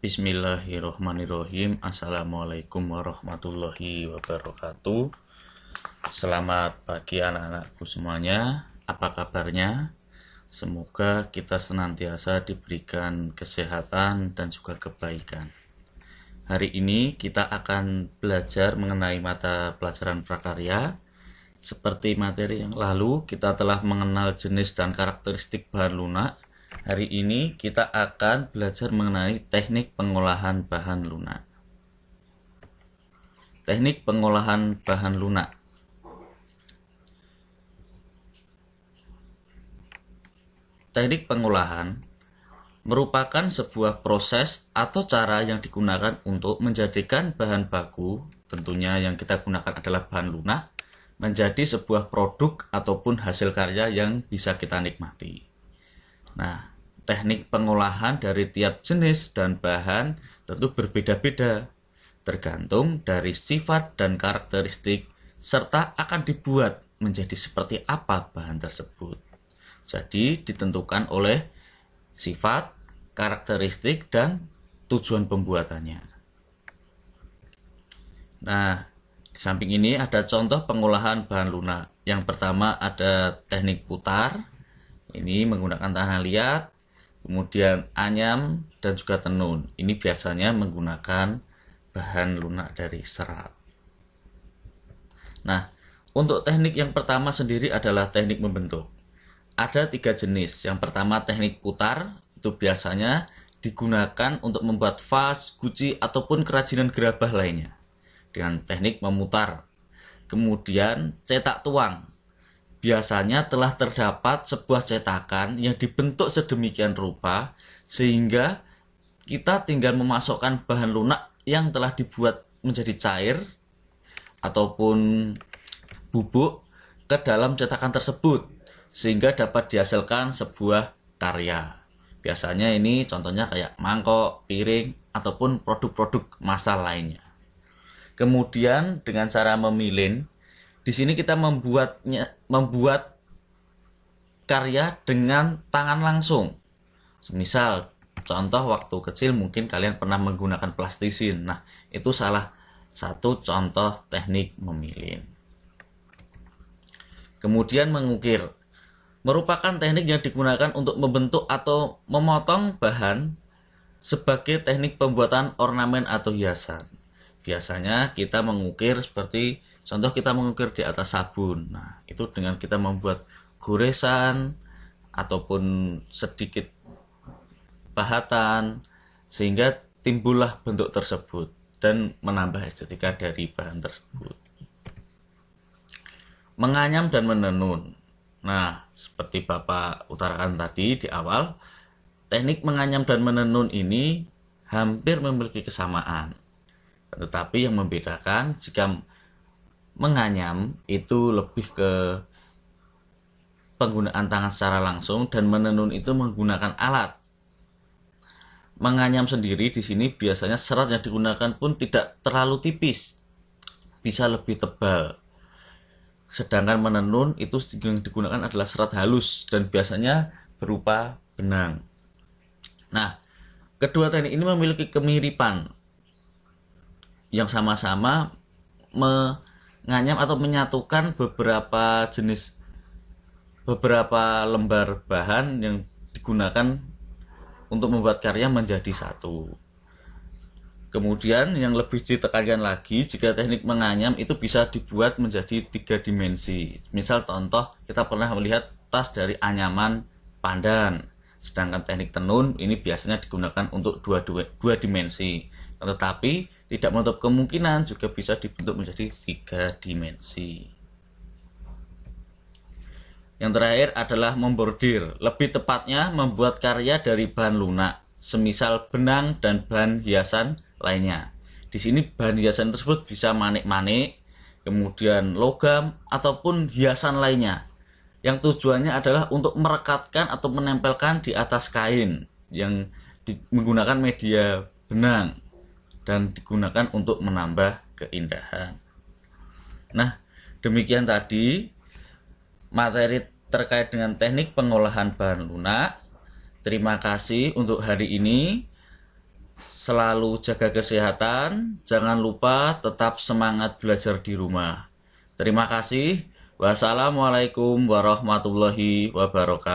Bismillahirrohmanirrohim. Assalamualaikum warahmatullahi wabarakatuh. Selamat pagi anak-anakku semuanya. Apa kabarnya? Semoga kita senantiasa diberikan kesehatan dan juga kebaikan. Hari ini kita akan belajar mengenai mata pelajaran prakarya. Seperti materi yang lalu, kita telah mengenal jenis dan karakteristik bahan lunak. Hari ini kita akan belajar mengenai teknik pengolahan bahan lunak. Teknik pengolahan bahan lunak. Teknik pengolahan merupakan sebuah proses atau cara yang digunakan untuk menjadikan bahan baku, tentunya yang kita gunakan adalah bahan lunak, menjadi sebuah produk ataupun hasil karya yang bisa kita nikmati. Nah, teknik pengolahan dari tiap jenis dan bahan tentu berbeda-beda, tergantung dari sifat dan karakteristik, serta akan dibuat menjadi seperti apa bahan tersebut. Jadi, ditentukan oleh sifat, karakteristik, dan tujuan pembuatannya. Nah, di samping ini ada contoh pengolahan bahan lunak. Yang pertama ada teknik putar, ini menggunakan tanah liat, kemudian anyam dan juga tenun. Ini biasanya menggunakan bahan lunak dari serat. Nah, untuk teknik yang pertama sendiri adalah teknik membentuk. Ada 3 jenis. Yang pertama teknik putar, itu biasanya digunakan untuk membuat vas, guci, ataupun kerajinan gerabah lainnya dengan teknik memutar. Kemudian cetak tuang. Biasanya telah terdapat sebuah cetakan yang dibentuk sedemikian rupa sehingga kita tinggal memasukkan bahan lunak yang telah dibuat menjadi cair ataupun bubuk ke dalam cetakan tersebut sehingga dapat dihasilkan sebuah karya. Biasanya ini contohnya kayak mangkok, piring, ataupun produk-produk massal lainnya. Kemudian dengan cara memilin, di sini kita membuat karya dengan tangan langsung. Misal, contoh waktu kecil mungkin kalian pernah menggunakan plastisin. Nah, itu salah satu contoh teknik memilin. Kemudian mengukir. Merupakan teknik yang digunakan untuk membentuk atau memotong bahan sebagai teknik pembuatan ornamen atau hiasan. Biasanya kita mengukir seperti contoh kita mengukir di atas sabun. Nah, itu dengan kita membuat goresan ataupun sedikit pahatan sehingga timbullah bentuk tersebut dan menambah estetika dari bahan tersebut. Menganyam dan menenun. Nah, seperti Bapak utarakan tadi di awal, teknik menganyam dan menenun ini hampir memiliki kesamaan. Tetapi yang membedakan jika menganyam itu lebih ke penggunaan tangan secara langsung dan menenun itu menggunakan alat. Menganyam sendiri di sini biasanya serat yang digunakan pun tidak terlalu tipis, bisa lebih tebal. Sedangkan menenun itu yang digunakan adalah serat halus dan biasanya berupa benang. Nah, kedua teknik ini memiliki kemiripan yang sama-sama menganyam atau menyatukan beberapa lembar bahan yang digunakan untuk membuat karya menjadi satu. Kemudian yang lebih ditekankan lagi, jika teknik menganyam itu bisa dibuat menjadi 3 dimensi. Misal contoh, kita pernah melihat tas dari anyaman pandan. Sedangkan teknik tenun ini biasanya digunakan untuk dua dimensi. Tetapi tidak menutup kemungkinan juga bisa dibentuk menjadi 3 dimensi. Yang terakhir adalah membordir. Lebih tepatnya membuat karya dari bahan lunak, semisal benang dan bahan hiasan lainnya. Di sini bahan hiasan tersebut bisa manik-manik, kemudian logam ataupun hiasan lainnya. Yang tujuannya adalah untuk merekatkan atau menempelkan di atas kain yang menggunakan media benang dan digunakan untuk menambah keindahan. Nah, demikian tadi materi terkait dengan teknik pengolahan bahan lunak. Terima kasih untuk hari ini. Selalu jaga kesehatan, jangan lupa tetap semangat belajar di rumah. Terima kasih. Wassalamualaikum warahmatullahi wabarakatuh.